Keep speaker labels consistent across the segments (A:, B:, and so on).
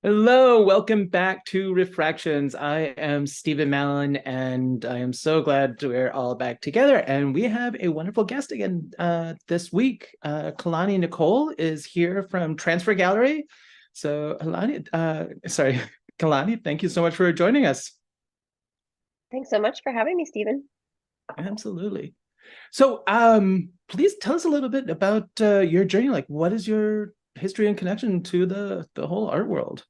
A: Hello, welcome back to Refractions. I am Stephen Mallon, and I am so glad we're all back together. And we have a wonderful guest again this week. Kelani Nichole is here from Transfer Gallery. So, Kelani, thank you so much for joining us.
B: Thanks so much for having me, Stephen.
A: Absolutely. So, please tell us a little bit about your journey. Like, what is your history and connection to the whole art world?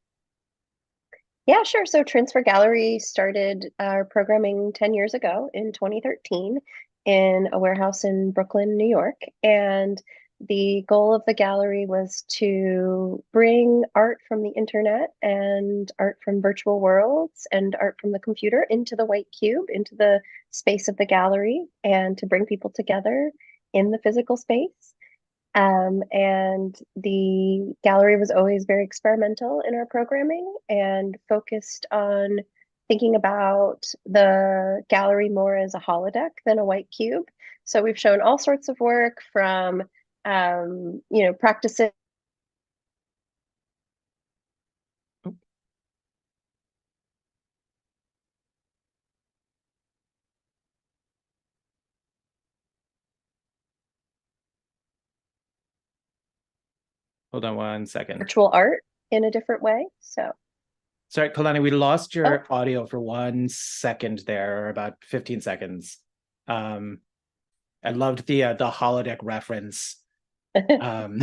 B: Yeah, sure. So Transfer Gallery started our programming 10 years ago in 2013 in a warehouse in Brooklyn, New York. And the goal of the gallery was to bring art from the internet and art from virtual worlds and art from the computer into the white cube, into the space of the gallery, and to bring people together in the physical space. And the gallery was always very experimental in our programming and focused on thinking about the gallery more as a holodeck than a white cube. So we've shown all sorts of work from, practicing.
A: Hold on one second.
B: Virtual art in a different way. So,
A: Sorry, Kalani, we lost
B: oh,
A: your audio for 1 second there, or about 15 seconds. Um, I loved the holodeck reference. Um,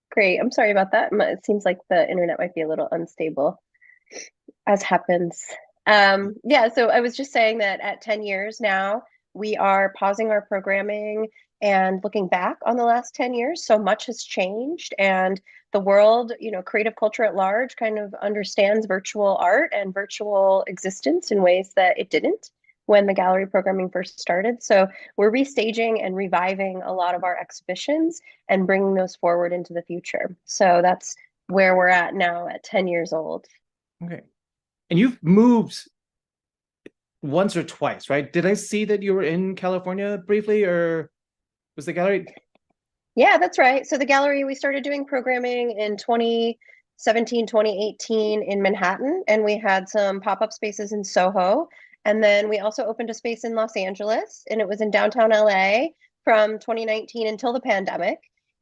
B: great. I'm sorry about that. It seems like the internet might be a little unstable, as happens. Yeah, so I was just saying that at 10 years now, we are pausing our programming and looking back on the last 10 years. So much has changed, and the world, creative culture at large kind of understands virtual art and virtual existence in ways that it didn't when the gallery programming first started. So we're restaging and reviving a lot of our exhibitions and bringing those forward into the future. So that's where we're at now at 10 years old.
A: okay. And you've moved once or twice, right? Did I see that you were in California briefly, or was the gallery?
B: Yeah, that's right. So the gallery, we started doing programming in 2017, 2018 in Manhattan, and we had some pop-up spaces in Soho. And then we also opened a space in Los Angeles, and it was in downtown LA from 2019 until the pandemic.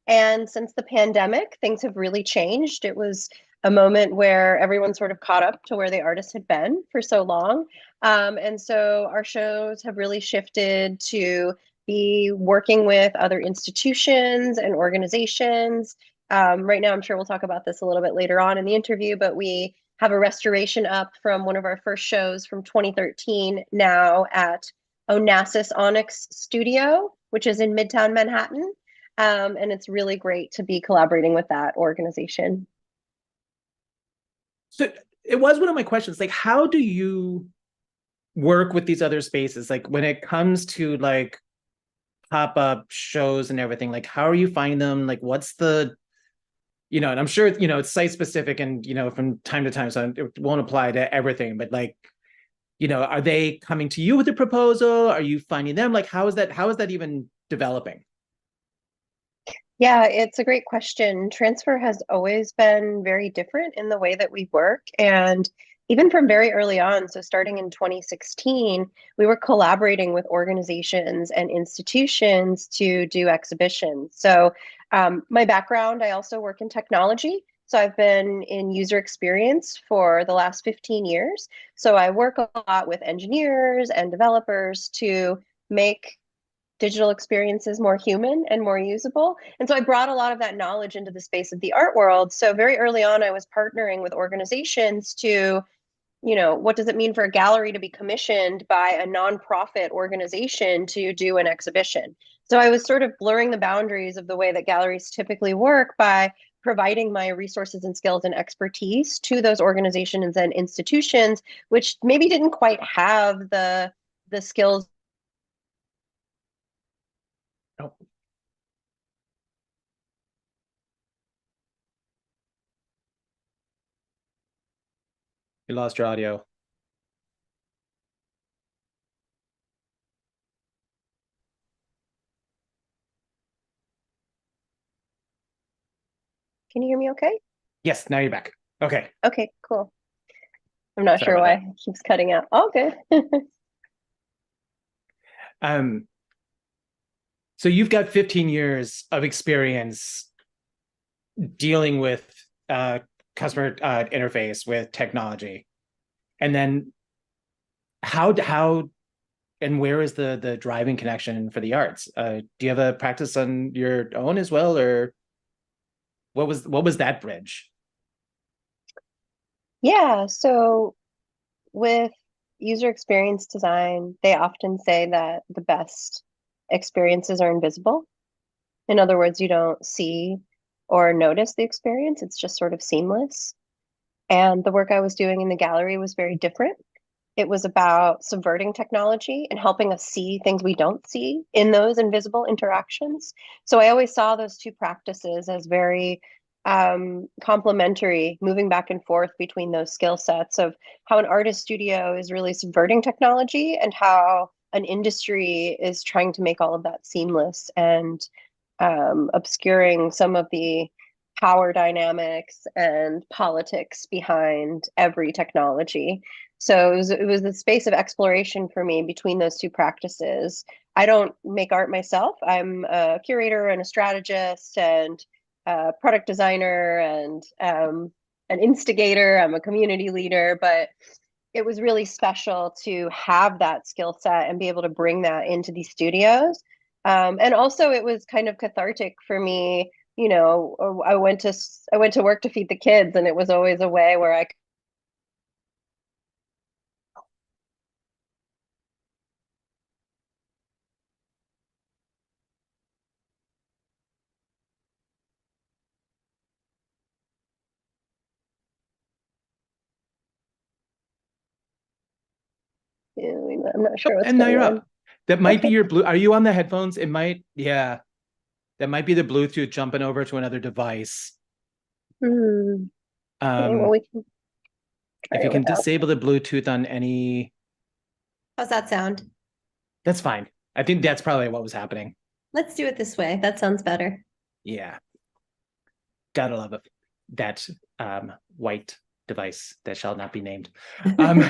B: And since the pandemic, things have really changed. It was a moment where everyone sort of caught up to where the artists had been for so long. And so our shows have really shifted to be working with other institutions and organizations. Right now, I'm sure we'll talk about this a little bit later on in the interview, but we have a restoration up from one of our first shows from 2013 now at Onassis Onyx Studio, which is in Midtown Manhattan. And it's really great to be collaborating with that organization.
A: So it was one of my questions. Like, how do you work with these other spaces? Like, when it comes to like pop-up shows and everything, like, how are you finding them? Like, what's the, and I'm sure, it's site specific and, from time to time, so it won't apply to everything, but like, are they coming to you with a proposal? Are you finding them? Like, how is that even developing?
B: Yeah, it's a great question. Transfer has always been very different in the way that we work. And even from very early on, so starting in 2016, we were collaborating with organizations and institutions to do exhibitions. So, my background, I also work in technology. So, I've been in user experience for the last 15 years. So, I work a lot with engineers and developers to make digital experiences more human and more usable. And so I brought a lot of that knowledge into the space of the art world. So very early on, I was partnering with organizations to, what does it mean for a gallery to be commissioned by a nonprofit organization to do an exhibition? So I was sort of blurring the boundaries of the way that galleries typically work by providing my resources and skills and expertise to those organizations and institutions, which maybe didn't quite have the skills.
A: Oh, you lost your audio.
B: Can you hear me okay?
A: Yes, now you're back. Okay.
B: Okay, cool. I'm not
A: Sorry
B: sure
A: about
B: why
A: that.
B: it keeps cutting out. Oh, good.
A: Um, so you've got 15 years of experience dealing with customer interface with technology. And then how and where is the driving connection for the arts? Do you have a practice on your own as well, or what was that bridge?
B: Yeah, so with user experience design, they often say that the best experiences are invisible. In other words, you don't see or notice the experience, it's just sort of seamless. And the work I was doing in the gallery was very different. It was about subverting technology and helping us see things we don't see in those invisible interactions. So I always saw those two practices as very complementary, moving back and forth between those skill sets of how an artist studio is really subverting technology and how an industry is trying to make all of that seamless and obscuring some of the power dynamics and politics behind every technology. So it was the space of exploration for me between those two practices. I don't make art myself. I'm a curator and a strategist and a product designer and an instigator. I'm a community leader, but it was really special to have that skill set and be able to bring that into these studios. And also, it was kind of cathartic for me. You know, I went to work to feed the kids, and it was always a way where I could. I'm not
A: Oh,
B: sure what's
A: and now
B: going
A: you're
B: on.
A: up. That might be
B: Okay.
A: your blue. Are you on the headphones? It might, yeah. That might be the Bluetooth jumping over to another device.
B: Hmm. Okay. Well,
A: Um,
B: we can try
A: if you
B: it
A: can
B: without.
A: disable the Bluetooth on any,
C: How's that sound?
A: that's fine. I think that's probably what was happening.
C: Let's do it this way. That sounds better.
A: Yeah, gotta love it. That white device that shall not be named. Um,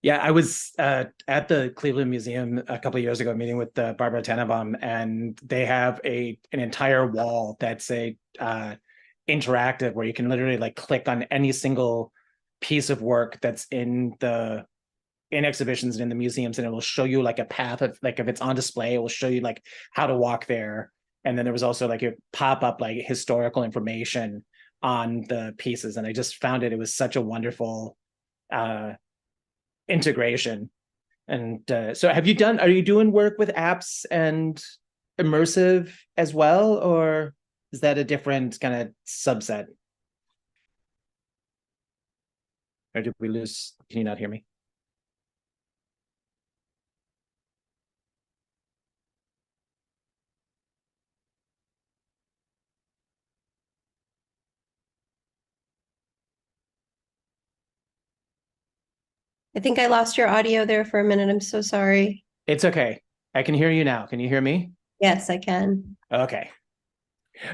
A: yeah, I was at the Cleveland Museum a couple of years ago, meeting with Barbara Tenenbaum, and they have an entire wall that's a interactive where you can literally like click on any single piece of work that's in exhibitions and in the museums, and it will show you like a path of like if it's on display, it will show you like how to walk there. And then there was also like a pop-up like historical information on the pieces. And I just found it was such a wonderful uh integration. And so are you doing work with apps and immersive as well, or is that a different kind of subset? Or did we lose? Can you not hear me?
C: I think I lost your audio there for a minute. I'm so sorry.
A: It's okay. I can hear you now. Can you hear me?
C: Yes, I can.
A: Okay.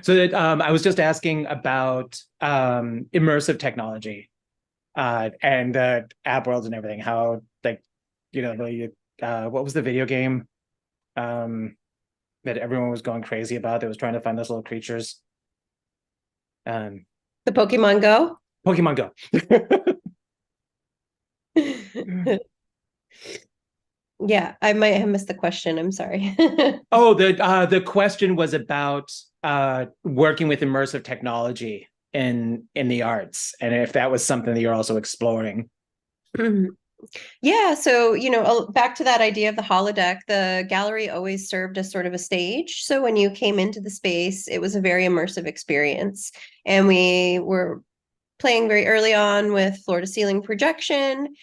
A: So that I was just asking about immersive technology and app worlds and everything. How like what was the video game that everyone was going crazy about? That was trying to find those little creatures. Um,
C: The Pokemon Go?
A: Pokemon Go.
C: Yeah, I might have missed the question. I'm sorry.
A: Oh, the question was about working with immersive technology in the arts, and if that was something that you're also exploring.
C: Yeah, so back to that idea of the holodeck, the gallery always served as sort of a stage. So when you came into the space, it was a very immersive experience. And we were playing very early on with floor to ceiling projection.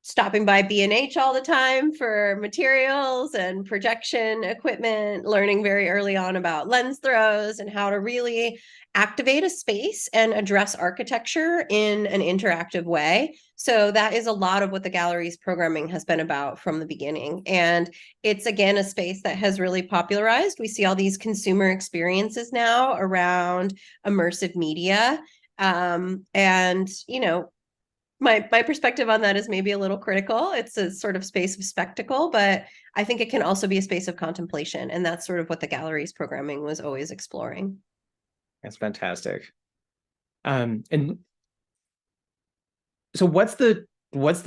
C: stopping by B&H all the time for materials and projection equipment, learning very early on about lens throws and how to really activate a space and address architecture in an interactive way. So that is a lot of what the gallery's programming has been about from the beginning. And it's, again, a space that has really popularized. We see all these consumer experiences now around immersive media. And, you know, my perspective on that is maybe a little critical. It's a sort of space of spectacle, but I think it can also be a space of contemplation. And that's sort of what the gallery's programming was always exploring.
A: That's fantastic. And so what's the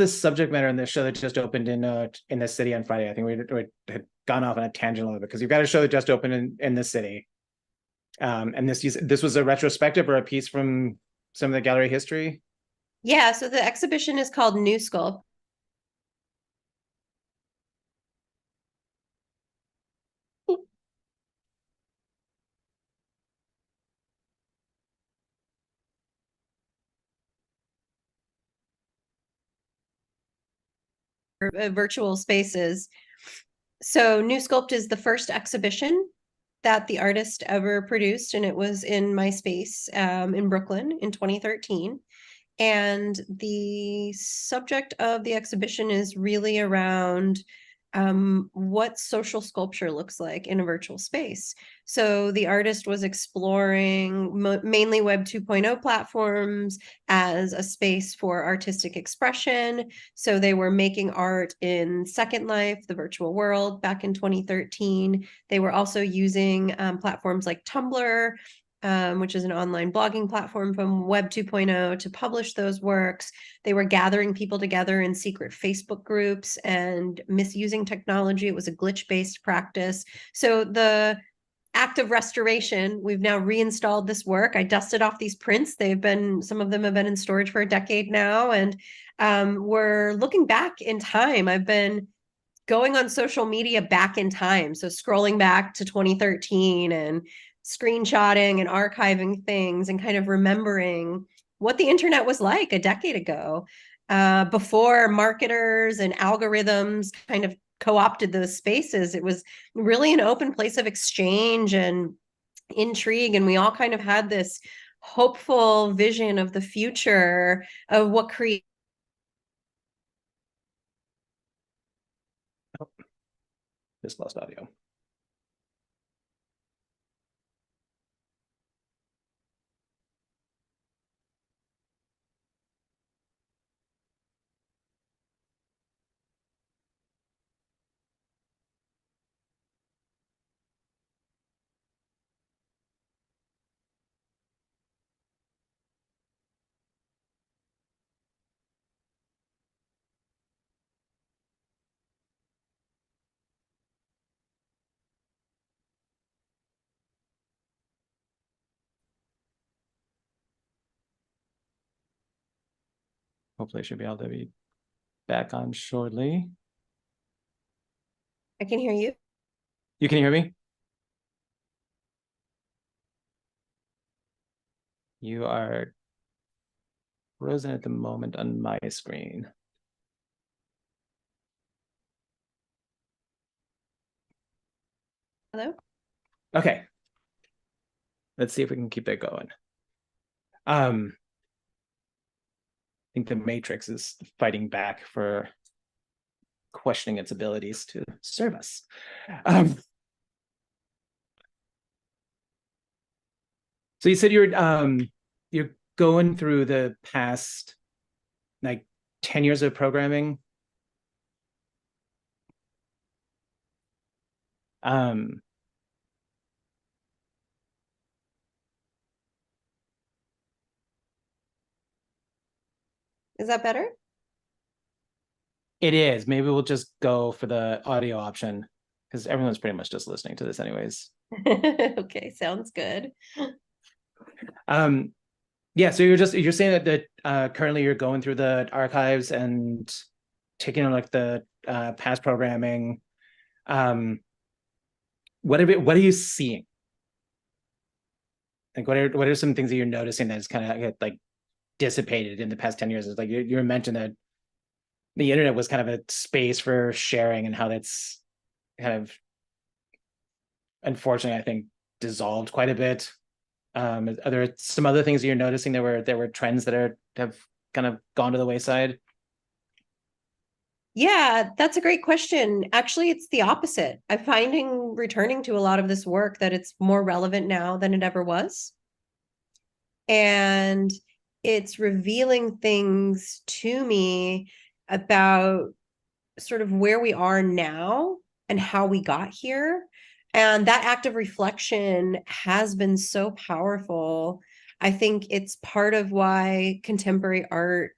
A: subject matter in this show that just opened in the city on Friday? I think we had gone off on a tangent a little bit because you've got a show that just opened in the city. And this was a retrospective or a piece from some of the gallery history.
C: Yeah, so the exhibition is called New Sculpt. Virtual spaces. So New Sculpt is the first exhibition that the artist ever produced, and it was in my space in Brooklyn in 2013. And the subject of the exhibition is really around what social sculpture looks like in a virtual space. So the artist was exploring mainly Web 2.0 platforms as a space for artistic expression. So they were making art in Second Life, the virtual world, back in 2013. They were also using platforms like Tumblr, which is an online blogging platform from Web 2.0 to publish those works. They were gathering people together in secret Facebook groups and misusing technology. It was a glitch-based practice. So the act of restoration, we've now reinstalled this work. I dusted off these prints. Some of them have been in storage for a decade now. And we're looking back in time. I've been going on social media back in time. So scrolling back to 2013 and screenshotting and archiving things and kind of remembering what the internet was like a decade ago, before marketers and algorithms kind of co-opted those spaces. It was really an open place of exchange and intrigue, and we all kind of had this hopeful vision of the future of what create.
A: Just lost audio. Hopefully I should be able to be back on shortly.
C: I can hear you.
A: You can hear me? You are frozen at the moment on my screen.
C: Hello?
A: Okay. Let's see if we can keep that going. I think the Matrix is fighting back for questioning its abilities to serve us. So you said you're going through the past like 10 years of programming.
C: Is that better?
A: It is. Maybe we'll just go for the audio option because everyone's pretty much just listening to this anyways.
C: Okay, sounds good.
A: Yeah, so you're saying that currently you're going through the archives and taking on like the past programming. What are you seeing? Like what are some things that you're noticing that's kind of like dissipated in the past 10 years? It's like you mentioned that the internet was kind of a space for sharing, and how that's kind of, unfortunately, I think, dissolved quite a bit. Are there some other things you're noticing there were trends that have kind of gone to the wayside?
C: Yeah, that's a great question. Actually, it's the opposite. I'm finding returning to a lot of this work that it's more relevant now than it ever was. And it's revealing things to me about sort of where we are now and how we got here. And that act of reflection has been so powerful. I think it's part of why contemporary art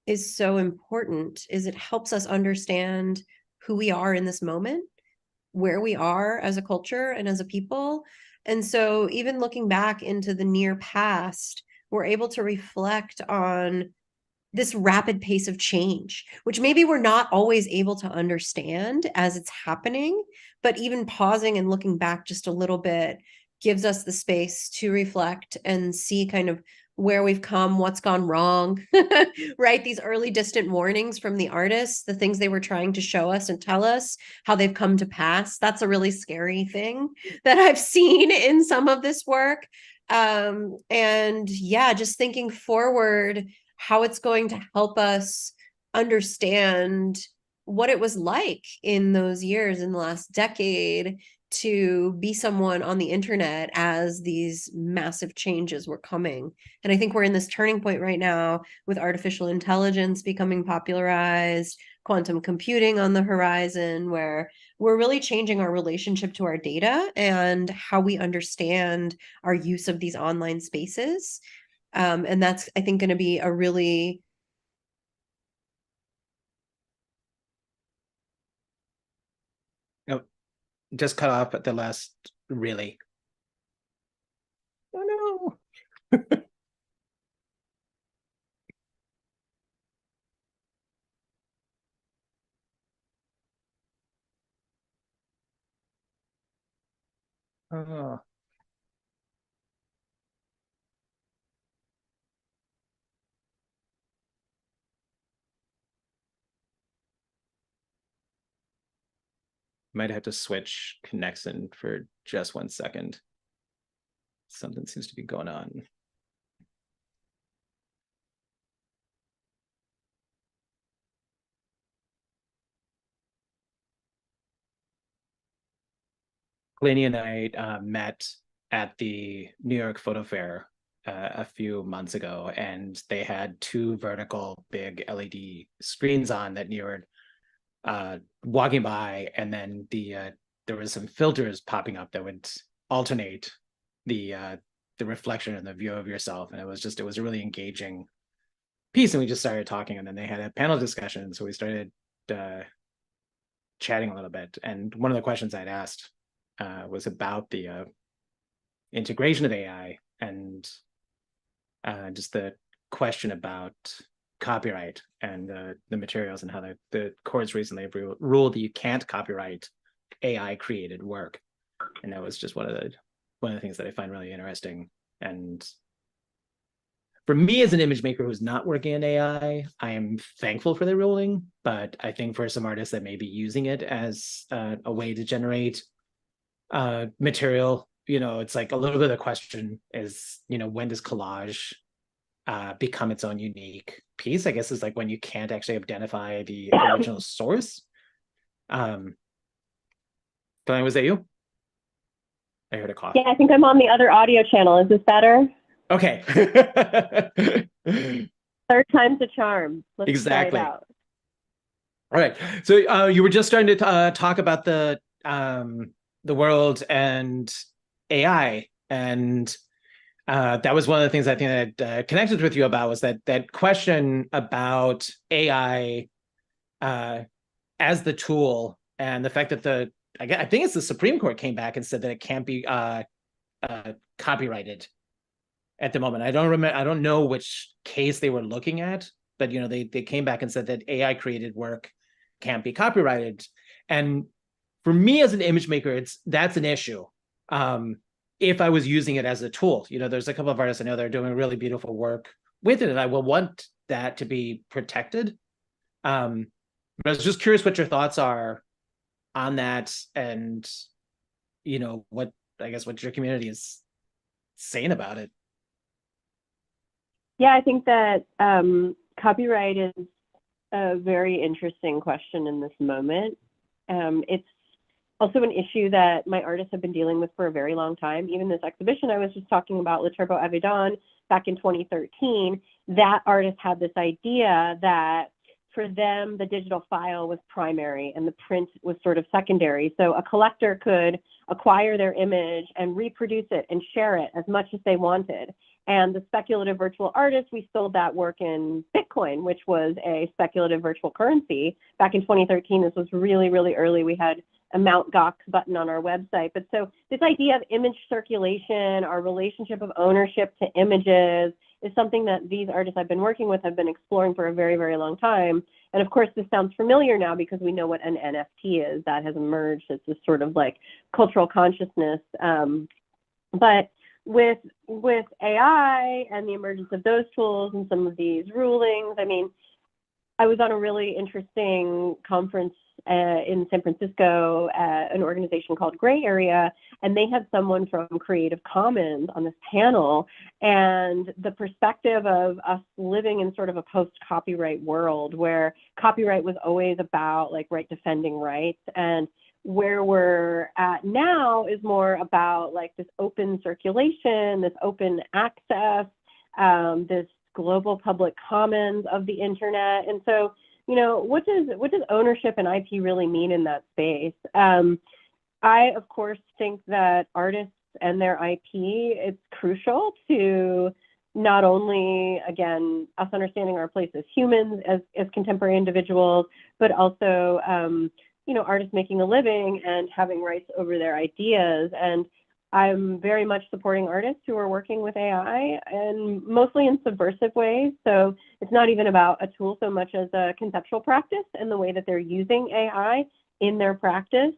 C: is so important, is it helps us understand who we are in this moment, where we are as a culture and as a people. And so even looking back into the near past, we're able to reflect on this rapid pace of change, which maybe we're not always able to understand as it's happening, but even pausing and looking back just a little bit gives us the space to reflect and see kind of where we've come, what's gone wrong, right? These early distant warnings from the artists, the things they were trying to show us and tell us, how they've come to pass. That's a really scary thing that I've seen in some of this work. And yeah, just thinking forward, how it's going to help us understand what it was like in those years, in the last decade, to be someone on the internet as these massive changes were coming. And I think we're in this turning point right now with artificial intelligence becoming popularized, quantum computing on the horizon, where we're really changing our relationship to our data and how we understand our use of these online spaces. And that's, I think, going to be a really
A: No, just cut off at the last really. Oh no. Oh. Might have to switch connection for just 1 second. Something seems to be going on. Kelani and I met at the New York Photo Fair a few months ago, and they had two vertical big LED screens on that you were walking by, and then there was some filters popping up that would alternate the reflection and the view of yourself, and it was a really engaging piece. And we just started talking, and then they had a panel discussion, so we started chatting a little bit. And one of the questions I'd asked was about the integration of AI, and just the question about copyright and the materials, and how the courts recently have ruled that you can't copyright AI created work. And that was just one of the things that I find really interesting. And for me, as an image maker who's not working in AI, I am thankful for the ruling. But I think for some artists that may be using it as a way to generate material, it's like a little bit of the question is, when does collage become its own unique piece? I guess is like when you can't actually identify the original source. Kelani, was that you? I heard a cough.
D: Yeah, I think I'm on the other audio channel. Is this better?
A: Okay.
D: Third time's a charm. Let's
A: Exactly.
D: try it out.
A: All right. So you were just starting to talk about the world and AI, and that was one of the things I think that connected with you about, was that question about AI as the tool, and the fact that I think it's the Supreme Court came back and said that it can't be copyrighted at the moment. I don't know which case they were looking at, but they came back and said that AI created work can't be copyrighted. And for me as an image maker, that's an issue. If I was using it as a tool, there's a couple of artists I know that are doing really beautiful work with it, and I will want that to be protected. But I was just curious what your thoughts are on that, and what I guess what your community is saying about it.
D: Yeah, I think that copyright is a very interesting question in this moment. It's also an issue that my artists have been dealing with for a very long time. Even this exhibition I was just talking about, Le Turbo Evident, back in 2013, that artist had this idea that for them, the digital file was primary and the print was sort of secondary. So a collector could acquire their image and reproduce it and share it as much as they wanted. And the speculative virtual artists, we sold that work in Bitcoin, which was a speculative virtual currency. Back in 2013, this was really, really early. We had a Mount Gox button on our website. But so this idea of image circulation, our relationship of ownership to images, is something that these artists I've been working with have been exploring for a very, very long time. And of course, this sounds familiar now because we know what an NFT is. That has emerged as this sort of like cultural consciousness. But with AI and the emergence of those tools and some of these rulings, I mean, I was on a really interesting conference in San Francisco at an organization called Gray Area, and they had someone from Creative Commons on this panel, and the perspective of us living in sort of a post-copyright world where copyright was always about like defending rights, and where we're at now is more about like this open circulation, this open access, this global public commons of the internet. And so, what does ownership and IP really mean in that space? I, of course, think that artists and their IP, it's crucial to not only, again, us understanding our place as humans, as contemporary individuals, but also, artists making a living and having rights over their ideas. And I'm very much supporting artists who are working with AI, and mostly in subversive ways. So it's not even about a tool so much as a conceptual practice and the way that they're using AI in their practice.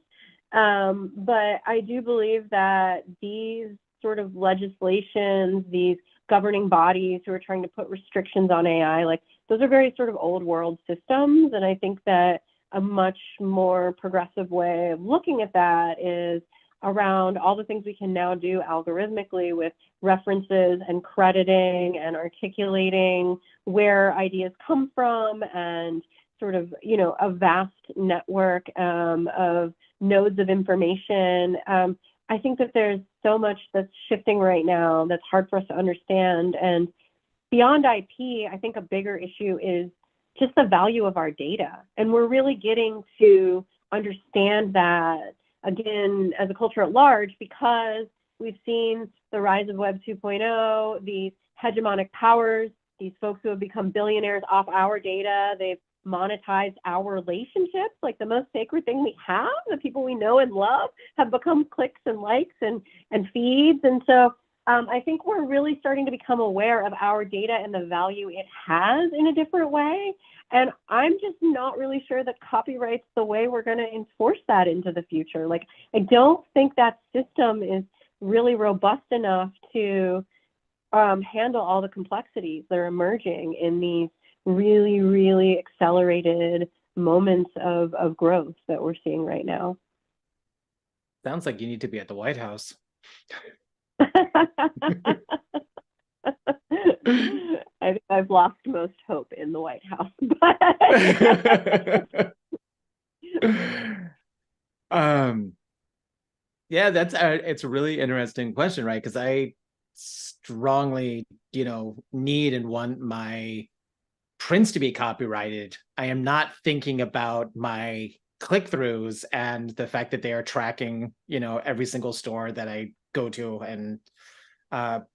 D: But I do believe that these sort of legislations, these governing bodies who are trying to put restrictions on AI, like those are very sort of old world systems. And I think that a much more progressive way of looking at that is around all the things we can now do algorithmically with references and crediting and articulating where ideas come from, and sort of, a vast network of nodes of information. I think that there's so much that's shifting right now that's hard for us to understand. And beyond IP, I think a bigger issue is just the value of our data. And we're really getting to understand that, again, as a culture at large, because we've seen the rise of Web 2.0, these hegemonic powers, these folks who have become billionaires off our data. They've monetized our relationships, like the most sacred thing we have, the people we know and love, have become clicks and likes and feeds. And so I think we're really starting to become aware of our data and the value it has in a different way. And I'm just not really sure that copyright's the way we're going to enforce that into the future. Like, I don't think that system is really robust enough to handle all the complexities that are emerging in these really, really accelerated moments of growth that we're seeing right now.
A: Sounds like you need to be at the White House.
D: I think I've lost most hope in the White House.
A: Yeah, that's it's a really interesting question, right? Because I strongly, need and want my prints to be copyrighted. I am not thinking about my click-throughs and the fact that they are tracking, every single store that I go to and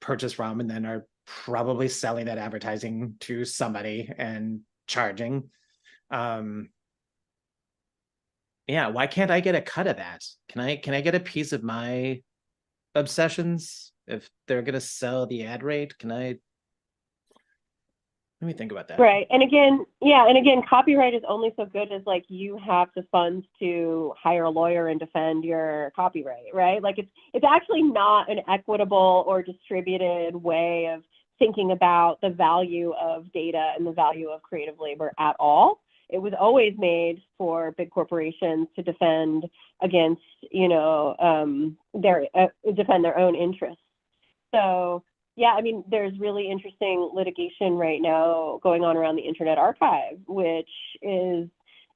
A: purchase from, and then are probably selling that advertising to somebody and charging. Yeah, why can't I get a cut of that? Can I get a piece of my obsessions if they're gonna sell the ad rate? Let me think about that.
D: Right. And again, copyright is only so good as like you have the funds to hire a lawyer and defend your copyright, right? Like it's actually not an equitable or distributed way of thinking about the value of data and the value of creative labor at all. it was always made for big corporations to defend against, defend their own interests. So yeah, I mean, there's really interesting litigation right now going on around the Internet Archive, which is,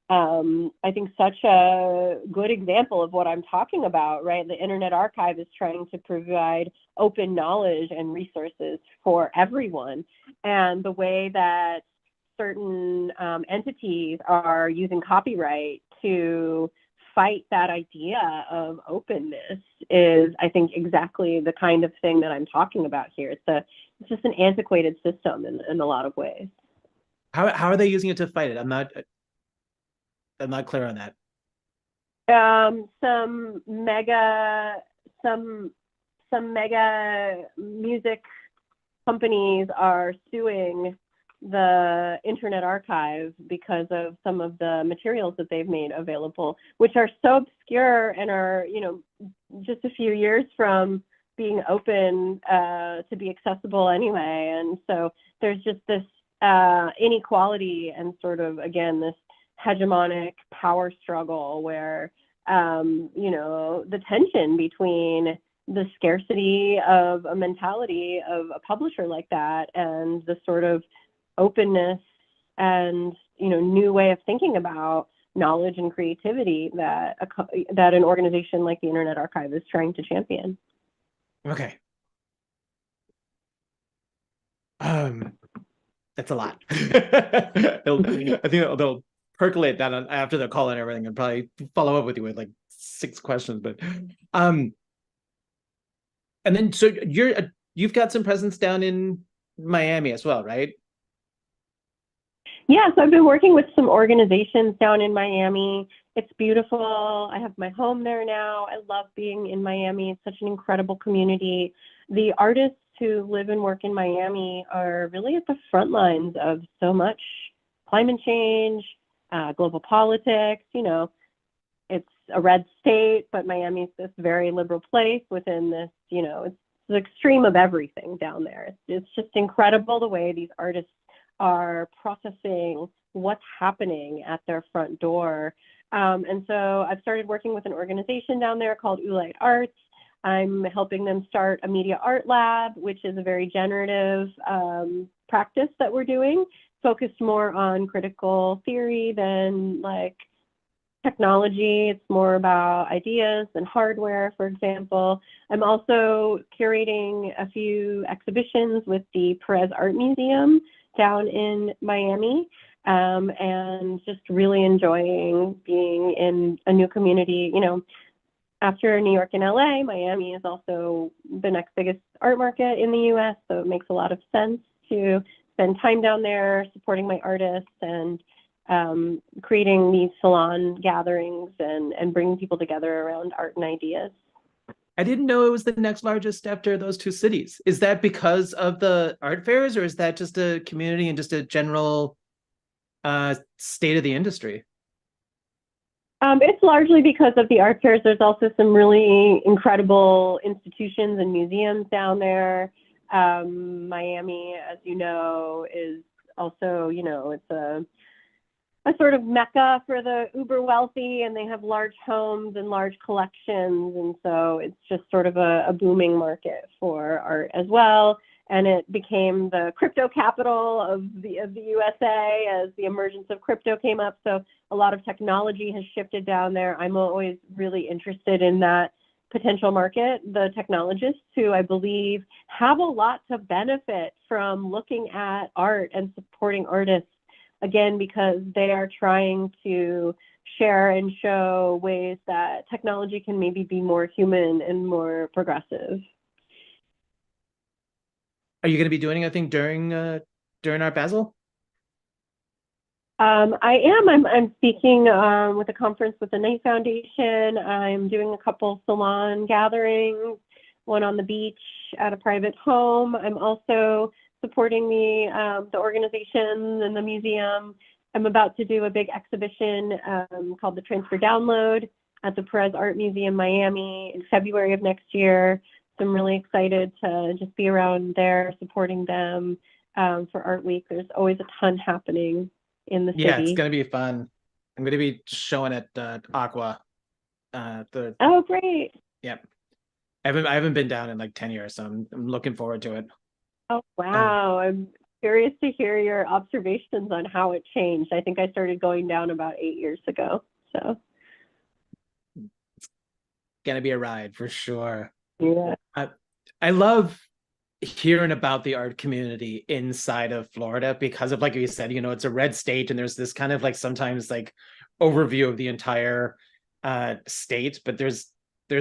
D: I think, such a good example of what I'm talking about, right? The Internet Archive is trying to provide open knowledge and resources for everyone. And the way that certain entities are using copyright to fight that idea of openness is, I think, exactly the kind of thing that I'm talking about here. It's just an antiquated system in a lot of ways.
A: How are they using it to fight it? I'm not clear on that.
D: Some mega music companies are suing the Internet Archive because of some of the materials that they've made available, which are so obscure and are, just a few years from being open to be accessible anyway. And so there's just this inequality and sort of, again, this hegemonic power struggle where, the tension between the scarcity of a mentality of a publisher like that and the sort of openness and new way of thinking about knowledge and creativity that an organization like the Internet Archive is trying to champion.
A: Okay. That's a lot. I think they'll percolate that after the call and everything, and probably follow up with you with like 6 questions. But and then so you've got some presence down in Miami as well, right?
D: Yeah, so I've been working with some organizations down in Miami. It's beautiful. I have my home there now. I love being in Miami. It's such an incredible community. The artists who live and work in Miami are really at the front lines of so much climate change, global politics. It's a red state, but Miami's this very liberal place within this, it's the extreme of everything down there. It's just incredible the way these artists are processing what's happening at their front door. And so I've started working with an organization down there called Ulite Arts. I'm helping them start a media art lab, which is a very generative practice that we're doing, focused more on critical theory than like technology. It's more about ideas and hardware, for example. I'm also curating a few exhibitions with the Perez Art Museum down in Miami, and just really enjoying being in a new community. After New York and LA, Miami is also the next biggest art market in the US, so it makes a lot of sense to spend time down there supporting my artists and creating these salon gatherings and bringing people together around art and ideas.
A: I didn't know it was the next largest after those 2 cities. Is that because of the art fairs, or is that just a community and just a general state of the industry?
D: It's largely because of the art fairs. There's also some really incredible institutions and museums down there. Miami, as you know, is also, it's a sort of mecca for the uber wealthy, and they have large homes and large collections. And so it's just sort of a booming market for art as well. And it became the crypto capital of the USA as the emergence of crypto came up. So a lot of technology has shifted down there. I'm always really interested in that potential market, the technologists, who I believe have a lot to benefit from looking at art and supporting artists, again, because they are trying to share and show ways that technology can maybe be more human and more progressive.
A: Are you going to be doing anything during Art Basel?
D: I am. I'm speaking with a conference with the Knight Foundation. I'm doing a couple salon gatherings, one on the beach at a private home. I'm also supporting the organization and the museum. I'm about to do a big exhibition called the Transfer Download at the Perez Art Museum, Miami, in February of next year. So I'm really excited to just be around there supporting them for Art Week. There's always a ton happening. in the
A: Yeah, it's
D: city.
A: gonna be fun. I'm gonna be showing at Aqua. The
D: Oh, great.
A: Yep. I haven't been down in like 10 years, so I'm looking forward to it.
D: Oh, wow. I'm curious to hear your observations on how it changed. I think I started going down about 8 years ago. So,
A: Gonna be a ride for sure.
D: yeah.
A: I love hearing about the art community inside of Florida because of, like you said, it's a red state and there's this kind of like sometimes like overview of the entire state, but there's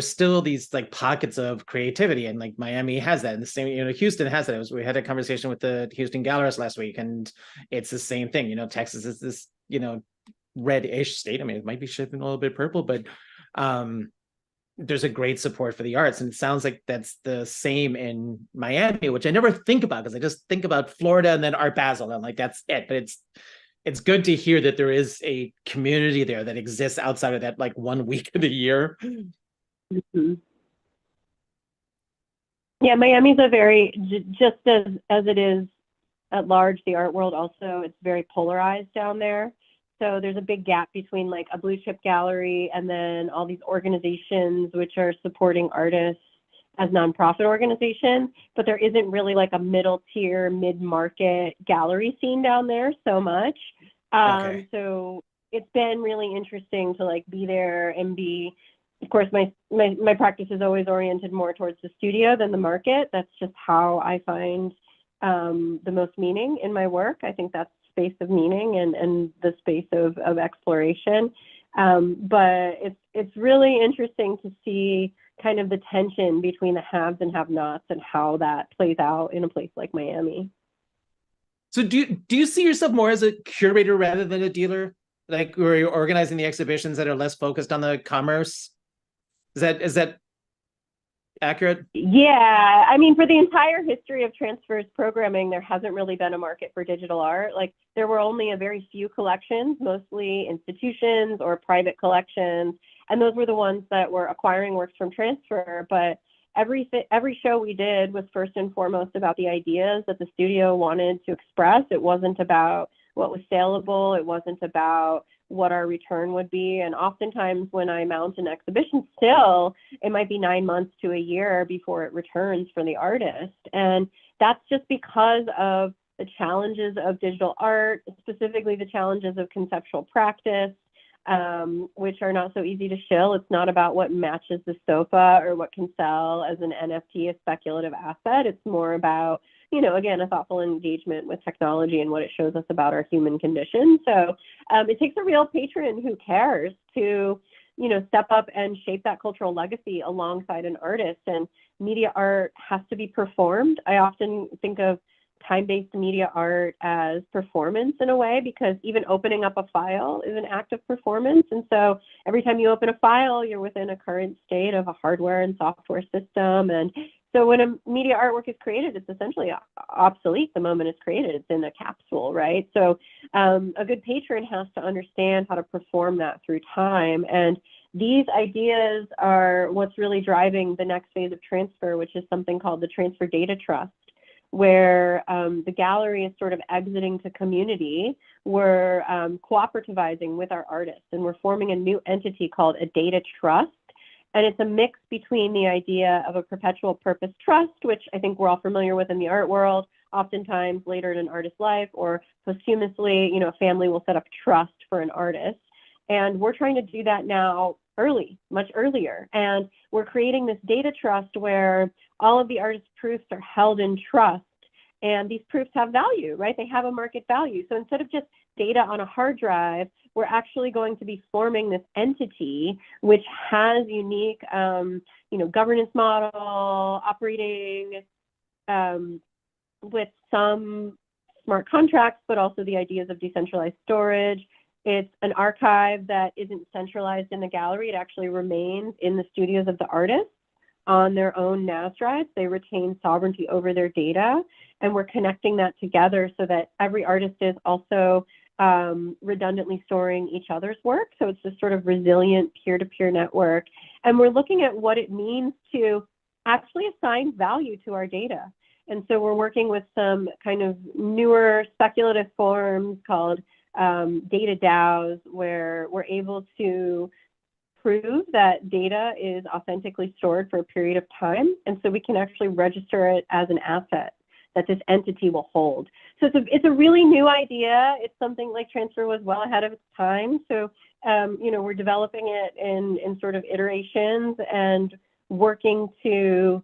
A: still these like pockets of creativity, and like Miami has that, and the same, Houston has that. We had a conversation with the Houston Gallerist last week, and it's the same thing. Texas is this red-ish state. I mean, it might be shifting a little bit purple, but there's a great support for the arts, and it sounds like that's the same in Miami, which I never think about because I just think about Florida and then Art Basel, and like that's it. But it's good to hear that there is a community there that exists outside of that like 1 week of the year.
D: Mm-hmm. Yeah, Miami's a very, just as it is at large, the art world also, it's very polarized down there. So there's a big gap between like a blue chip gallery and then all these organizations which are supporting artists as nonprofit organizations, but there isn't really like a middle tier, mid-market gallery scene down there so much.
A: Okay.
D: So it's been really interesting to like be there and be, of course, my practice is always oriented more towards the studio than the market. That's just how I find the most meaning in my work. I think that's space of meaning and the space of exploration. But it's really interesting to see kind of the tension between the haves and have-nots and how that plays out in a place like Miami.
A: So do you see yourself more as a curator rather than a dealer? Like, where you're organizing the exhibitions that are less focused on the commerce? Is that accurate?
D: Yeah, I mean, for the entire history of Transfer's programming, there hasn't really been a market for digital art. Like, there were only a very few collections, mostly institutions or private collections, and those were the ones that were acquiring works from Transfer. But every show we did was first and foremost about the ideas that the studio wanted to express. It wasn't about what was saleable. It wasn't about what our return would be. And oftentimes when I mount an exhibition still, it might be 9 months to a year before it returns for the artist. And that's just because of the challenges of digital art, specifically the challenges of conceptual practice, which are not so easy to shill. It's not about what matches the sofa or what can sell as an NFT, a speculative asset. It's more about, again, a thoughtful engagement with technology and what it shows us about our human condition. So it takes a real patron who cares to, step up and shape that cultural legacy alongside an artist. And media art has to be performed. I often think of time-based media art as performance in a way, because even opening up a file is an act of performance. And so every time you open a file, you're within a current state of a hardware and software system. And so when a media artwork is created, it's essentially obsolete the moment it's created. It's in a capsule, right? So a good patron has to understand how to perform that through time. And these ideas are what's really driving the next phase of Transfer, which is something called the Transfer Data Trust, where the gallery is sort of exiting to community. We're cooperativizing with our artists, and we're forming a new entity called a data trust. And it's a mix between the idea of a perpetual purpose trust, which I think we're all familiar with in the art world, oftentimes later in an artist's life or posthumously, a family will set up trust for an artist. And we're trying to do that now early, much earlier. And we're creating this data trust where all of the artist's proofs are held in trust. And these proofs have value, right? They have a market value. So instead of just data on a hard drive, we're actually going to be forming this entity which has unique, governance model, operating with some smart contracts, but also the ideas of decentralized storage. It's an archive that isn't centralized in the gallery. It actually remains in the studios of the artists on their own NAS drives. They retain sovereignty over their data, and we're connecting that together so that every artist is also redundantly storing each other's work. So it's this sort of resilient peer-to-peer network. And we're looking at what it means to actually assign value to our data. And so we're working with some kind of newer speculative forms called data DAOs, where we're able to prove that data is authentically stored for a period of time. And so we can actually register it as an asset that this entity will hold. So it's a really new idea. It's something like transfer was well ahead of its time. So, we're developing it in sort of iterations and working to,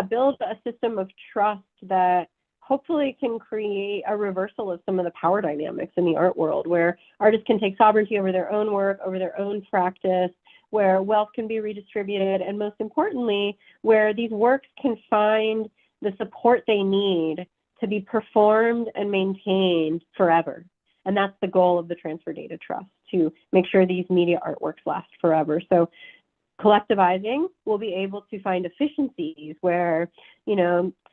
D: build a system of trust that hopefully can create a reversal of some of the power dynamics in the art world, where artists can take sovereignty over their own work, over their own practice, where wealth can be redistributed, and most importantly, where these works can find the support they need to be performed and maintained forever. And that's the goal of the Transfer Data Trust, to make sure these media artworks last forever. So collectivizing, we'll be able to find efficiencies where,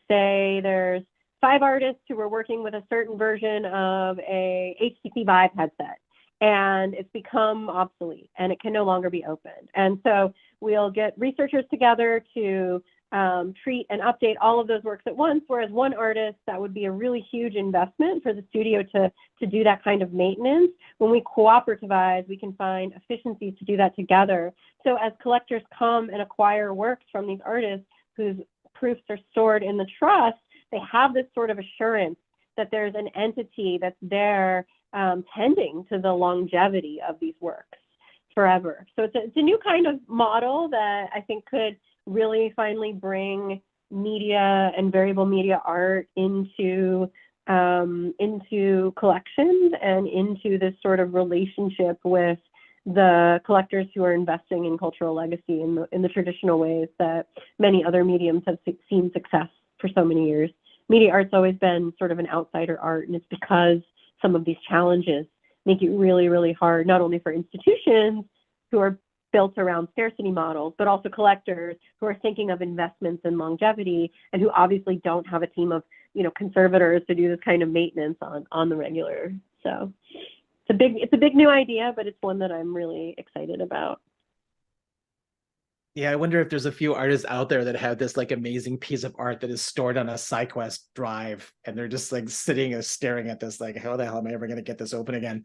D: say there's 5 artists who are working with a certain version of a HTC Vive headset, and it's become obsolete and it can no longer be opened. And so we'll get researchers together to treat and update all of those works at once, whereas one artist, that would be a really huge investment for the studio to do that kind of maintenance. When we cooperativize, we can find efficiencies to do that together. So as collectors come and acquire works from these artists whose proofs are stored in the trust, they have this sort of assurance that there's an entity that's there tending to the longevity of these works forever. So it's a new kind of model that I think could really finally bring media and variable media art into collections and into this sort of relationship with the collectors who are investing in cultural legacy in the traditional ways that many other mediums have seen success for so many years. Media art's always been sort of an outsider art, and it's because some of these challenges make it really, really hard, not only for institutions who are built around scarcity models, but also collectors who are thinking of investments in longevity and who obviously don't have a team of, conservators to do this kind of maintenance on the regular. So it's a big new idea, but it's one that I'm really excited about.
A: Yeah, I wonder if there's a few artists out there that have this like amazing piece of art that is stored on a SideQuest drive, and they're just like sitting and staring at this, like, how the hell am I ever going to get this open again?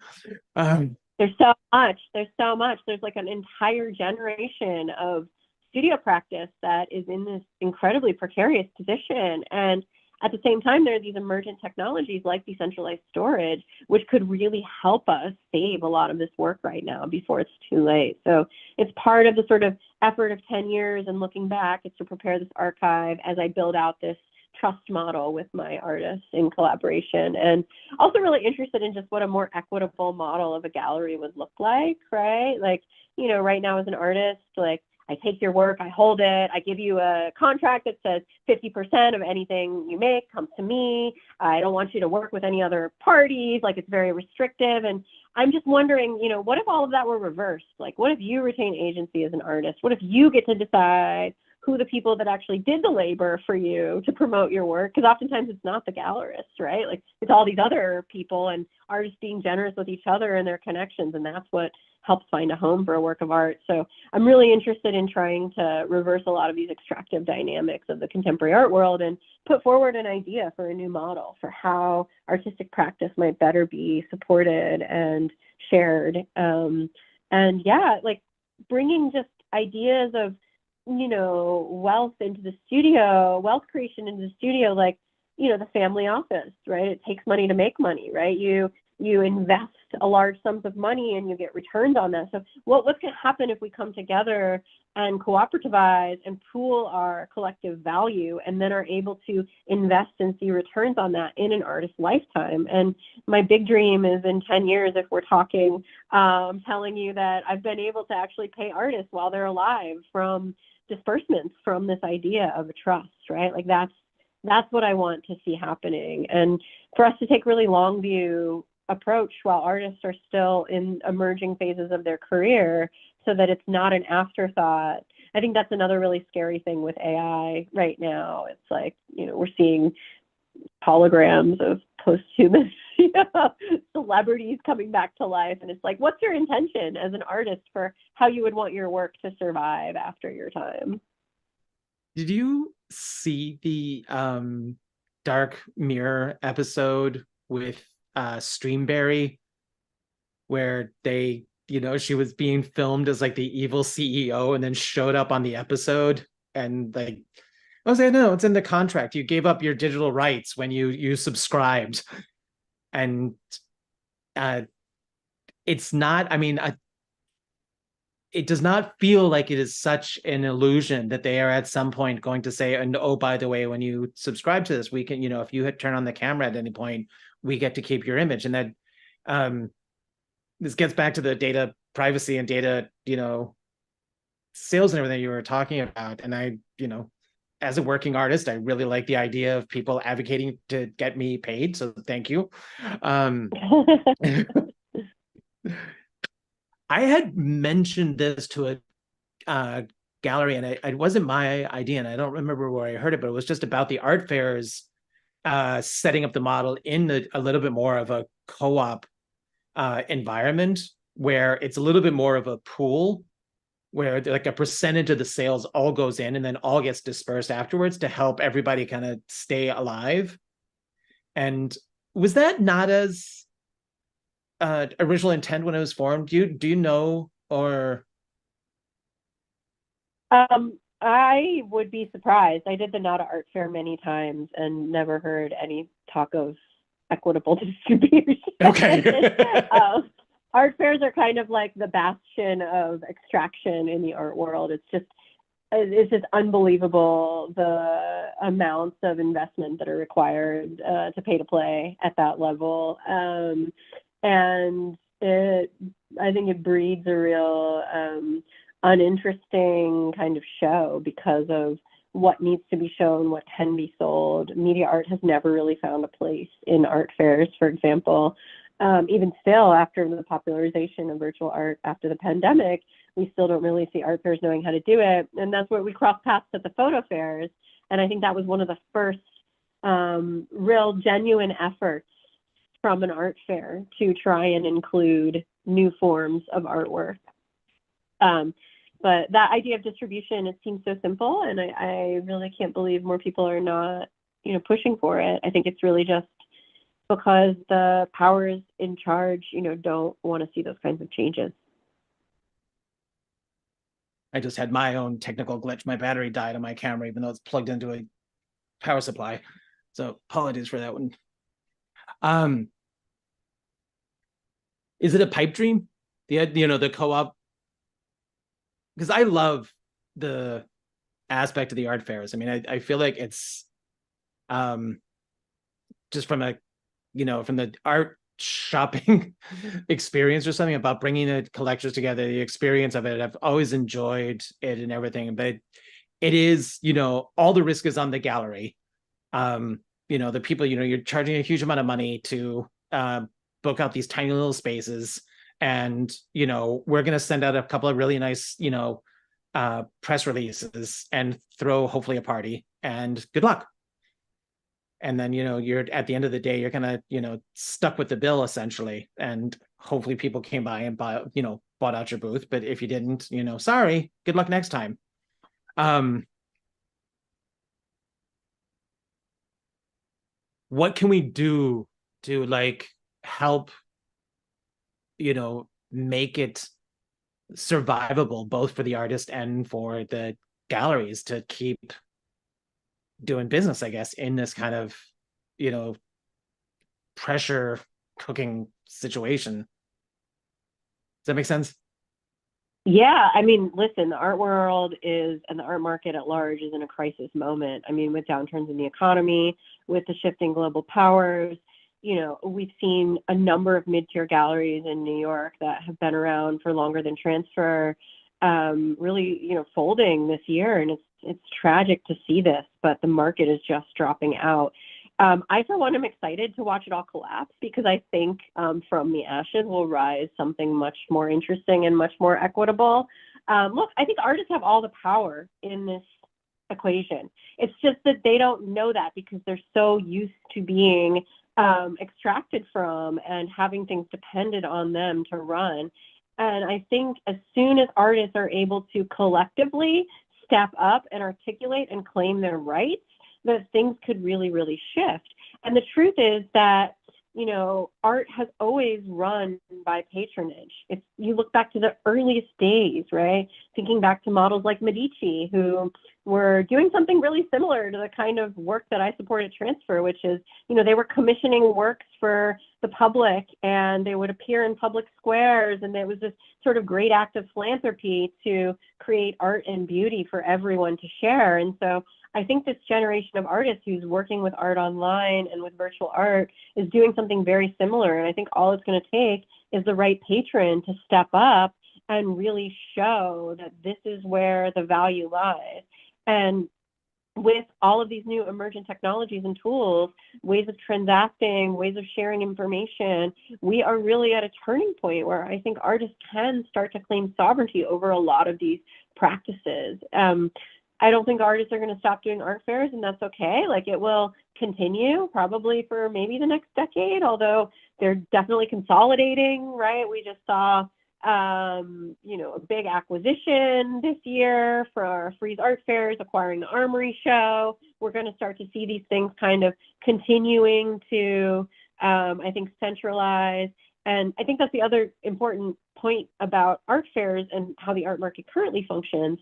D: There's so much. There's like an entire generation of studio practice that is in this incredibly precarious position. And at the same time, there are these emergent technologies like decentralized storage, which could really help us save a lot of this work right now before it's too late. So it's part of the sort of effort of 10 years and looking back, is to prepare this archive as I build out this trust model with my artists in collaboration, and also really interested in just what a more equitable model of a gallery would look like, right? Like, right now as an artist, like, I take your work, I hold it, I give you a contract that says 50% of anything you make comes to me. I don't want you to work with any other parties. Like, it's very restrictive. And I'm just wondering, what if all of that were reversed? Like, what if you retain agency as an artist? What if you get to decide who the people that actually did the labor for you to promote your work? Because oftentimes it's not the gallerists, right? Like, it's all these other people and artists being generous with each other and their connections. And that's what helps find a home for a work of art. So I'm really interested in trying to reverse a lot of these extractive dynamics of the contemporary art world and put forward an idea for a new model for how artistic practice might better be supported and shared. Like bringing just ideas of, wealth into the studio, wealth creation into the studio, like, the family office, right? It takes money to make money, right? You invest a large sums of money and you get returns on that. So what's going to happen if we come together and cooperativize and pool our collective value and then are able to invest and see returns on that in an artist's lifetime? And my big dream is in 10 years, if we're talking, telling you that I've been able to actually pay artists while they're alive from disbursements from this idea of a trust, right? Like that's what I want to see happening. And for us to take really long view approach while artists are still in emerging phases of their career, so that it's not an afterthought. I think that's another really scary thing with AI right now. It's like, we're seeing holograms of posthumous celebrities coming back to life. And it's like, what's your intention as an artist for how you would want your work to survive after your time?
A: Did you see the Dark Mirror episode with Streamberry? where they, she was being filmed as like the evil CEO and then showed up on the episode and like, I was like, no, it's in the contract. You gave up your digital rights when you subscribed. And it's not, I mean, it does not feel like it is such an illusion that they are at some point going to say, and oh, by the way, when you subscribe to this, we can, if you hit turn on the camera at any point, we get to keep your image. And that this gets back to the data privacy and data, sales and everything you were talking about. And I, as a working artist, I really like the idea of people advocating to get me paid. So thank you. I had mentioned this to a gallery, and it wasn't my idea, and I don't remember where I heard it, but it was just about the art fairs setting up the model in a little bit more of a co-op environment where it's a little bit more of a pool where like a percentage of the sales all goes in and then all gets dispersed afterwards to help everybody kind of stay alive. And was that not as original intent when it was formed? Do you know, or?
D: I would be surprised. I did the NADA Art Fair many times and never heard any talk of equitable distribution.
A: Okay.
D: Art fairs are kind of like the bastion of extraction in the art world. It's just unbelievable the amounts of investment that are required to pay to play at that level. And I think it breeds a real uninteresting kind of show because of what needs to be shown, what can be sold. Media art has never really found a place in art fairs, for example. Even still, after the popularization of virtual art after the pandemic, we still don't really see art fairs knowing how to do it. And that's where we crossed paths at the photo fairs. And I think that was one of the first real genuine efforts from an art fair to try and include new forms of artwork. But that idea of distribution, it seems so simple, and I really can't believe more people are not, pushing for it. I think it's really just because the powers in charge, don't want to see those kinds of changes.
A: I just had my own technical glitch. My battery died on my camera, even though it's plugged into a power supply. So apologies for that one. Is it a pipe dream? The co-op? Because I love the aspect of the art fairs. I mean, I feel like it's just from the art shopping experience or something about bringing the collectors together, the experience of it. I've always enjoyed it and everything, but it is, all the risk is on the gallery. The people, you're charging a huge amount of money to book out these tiny little spaces. And, we're going to send out a couple of really nice, press releases and throw hopefully a party, and good luck. And then, you're at the end of the day, you're kind of, stuck with the bill essentially. And hopefully people came by and bought out your booth. But if you didn't, sorry, good luck next time. What can we do to like help, make it survivable both for the artist and for the galleries to keep doing business, I guess, in this kind of, pressure cooking situation? Does that make sense?
D: Yeah, I mean, listen, the art world and the art market at large is in a crisis moment. I mean, with downturns in the economy, with the shifting global powers, we've seen a number of mid-tier galleries in New York that have been around for longer than Transfer, really, folding this year. And it's tragic to see this, but the market is just dropping out. I, for one, am excited to watch it all collapse because I think from the ashes will rise something much more interesting and much more equitable. Look, I think artists have all the power in this equation. It's just that they don't know that because they're so used to being extracted from and having things dependent on them to run. And I think as soon as artists are able to collectively step up and articulate and claim their rights, that things could really, really shift. And the truth is that you know, art has always run by patronage. If you look back to the earliest days, right? Thinking back to models like Medici, who were doing something really similar to the kind of work that I support at Transfer, which is, you know, they were commissioning works for the public and they would appear in public squares. And it was this sort of great act of philanthropy to create art and beauty for everyone to share. And so I think this generation of artists who's working with art online and with virtual art is doing something very similar. And I think all it's going to take is the right patron to step up and really show that this is where the value lies. And with all of these new emergent technologies and tools, ways of transacting, ways of sharing information, we are really at a turning point where I think artists can start to claim sovereignty over a lot of these practices. I don't think artists are going to stop doing art fairs, and that's okay. Like, it will continue probably for maybe the next decade, although they're definitely consolidating, right? We just saw, you know, a big acquisition this year for our Frieze Art Fairs, acquiring the Armory Show. We're going to start to see these things kind of continuing to, I think, centralize. And I think that's the other important point about art fairs and how the art market currently functions.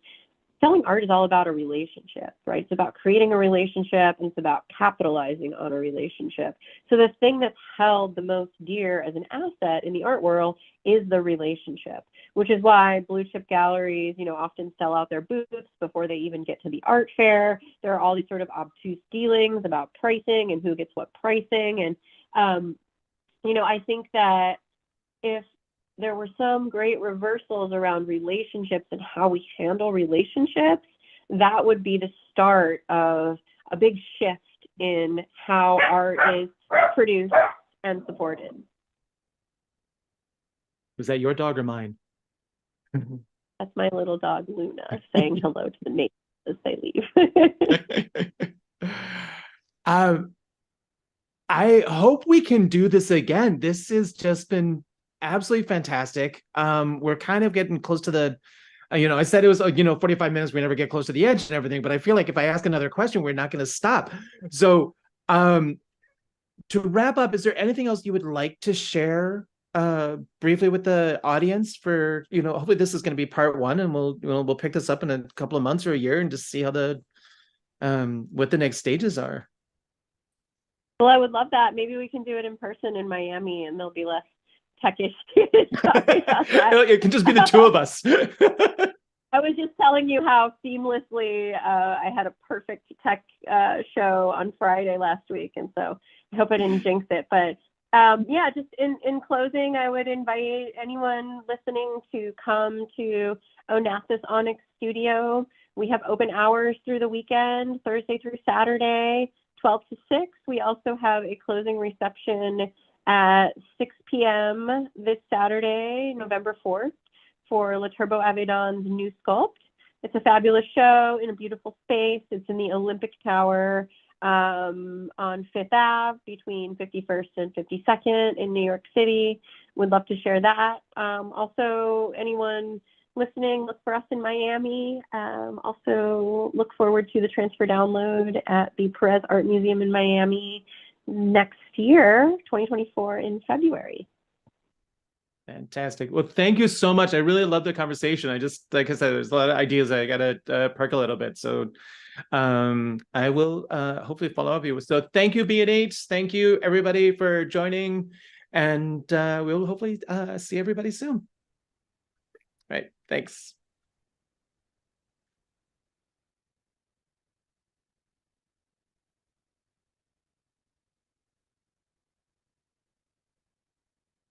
D: Selling art is all about a relationship, right? It's about creating a relationship, and it's about capitalizing on a relationship. So the thing that's held the most dear as an asset in the art world is the relationship, which is why blue chip galleries, you know, often sell out their booths before they even get to the art fair. There are all these sort of obtuse dealings about pricing and who gets what pricing. And, you know, I think that if there were some great reversals around relationships and how we handle relationships, that would be the start of a big shift in how art is produced and supported.
A: Was that your dog or mine?
D: That's my little dog, Luna, saying hello to the neighbors as they leave.
A: I hope we can do this again. This has just been absolutely fantastic. We're kind of getting close to the, you know, I said it was, you know, 45 minutes, we never get close to the edge and everything, but I feel like if I ask another question, we're not going to stop. So to wrap up, is there anything else you would like to share briefly with the audience for, you know, hopefully this is going to be part one, and we'll pick this up in a couple of months or a year and just see how the, what the next stages are.
D: Well, I would love that. Maybe we can do it in person in Miami and there'll be less techish.
A: It can just be the two of us.
D: I was just telling you how seamlessly I had a perfect tech show on Friday last week, and so I hope I didn't jinx it. But yeah, just in closing, I would invite anyone listening to come to Onassis Onyx Studio. We have open hours through the weekend, Thursday through Saturday, 12 to 6. We also have a closing reception at 6 p.m. this Saturday, November 4th, for La Turbo Avedon's new sculpt. It's a fabulous show in a beautiful space. It's in the Olympic Tower on Fifth Ave between 51st and 52nd in New York City. Would love to share that. Also, anyone listening, look for us in Miami. Also, look forward to the transfer download at the Perez Art Museum in Miami next year, 2024, in February.
A: Fantastic. Well, thank you so much. I really love the conversation. I just, like I said, there's a lot of ideas I gotta perk a little bit. So I will hopefully follow up with you. So thank you, B&H. Thank you, everybody, for joining. And we'll hopefully see everybody soon. All right. Thanks.